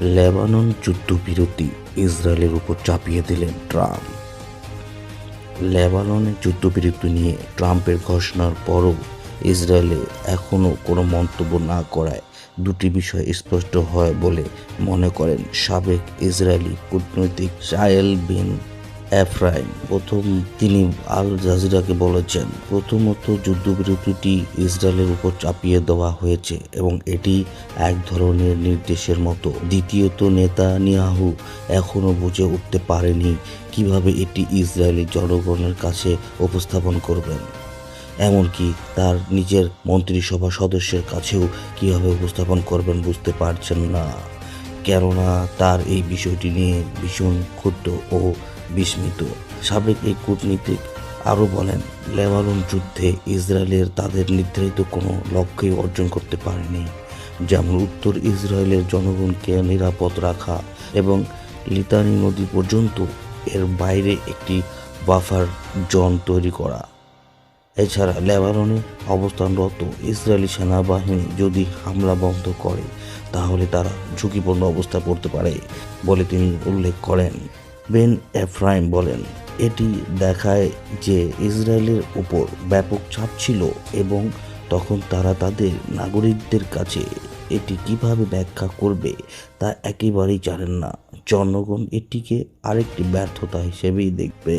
Lebanon যুদ্ধবিরতি ইসরায়েলের উপর চাপিয়ে দিলেন ট্রাম্প। লেবাননের যুদ্ধবিরতি নিয়ে ট্রাম্পের ঘোষণার পরও ইসরায়েলে এখনও কোনো মন্তব্য না করায় দুটি বিষয় স্পষ্ট হয় বলে মনে করেন সাবেক ইসরায়েলি কূটনৈতিক শায়েল বিন এফরাইম। তিনি আল জাজিরাকে বলেছেন, প্রথমত যুদ্ধবিরতিটি ইসরায়েলের উপর চাপিয়ে দেওয়া হয়েছে এবং এটি এক ধরনের নির্দেশের মতো। দ্বিতীয়ত, নেতানিয়াহু এখনও বুঝে উঠতে পারেনি কিভাবে এটি ইসরায়েলি জনগণের কাছে উপস্থাপন করবেন, এমনকি তার নিজের মন্ত্রিসভা সদস্যের কাছেও কিভাবে উপস্থাপন করবেন বুঝতে পারছেন না, কেননা তার এই বিষয়টি নিয়ে ভীষণ ক্ষুব্ধ ও বিস্মিত। সাবেক এই কূটনীতিক আরও বলেন, লেবানন যুদ্ধে ইসরায়েলের তাদের নির্ধারিত কোনো লক্ষ্যই অর্জন করতে পারেনি, যেমন উত্তর ইসরায়েলের জনগণকে নিরাপদ রাখা এবং লিতানি নদী পর্যন্ত এর বাইরে একটি বাফার জোন তৈরি করা। এছাড়া লেবাননে অবস্থানরত ইসরায়েলি সেনাবাহিনী যদি হামলা বন্ধ করে তাহলে তারা ঝুঁকিপূর্ণ অবস্থায় পড়তে পারে বলে তিনি উল্লেখ করেন। বেন এফরাইম বলেন, এটি দেখায় যে ইসরায়েলের উপর ব্যাপক চাপ ছিল এবং তখন তারা তাদের নাগরিকদের কাছে এটি কিভাবে ব্যাখ্যা করবে তা একেবারেই জানেন না। জনগণ এটিকে আরেকটি ব্যর্থতা হিসেবেই দেখবে।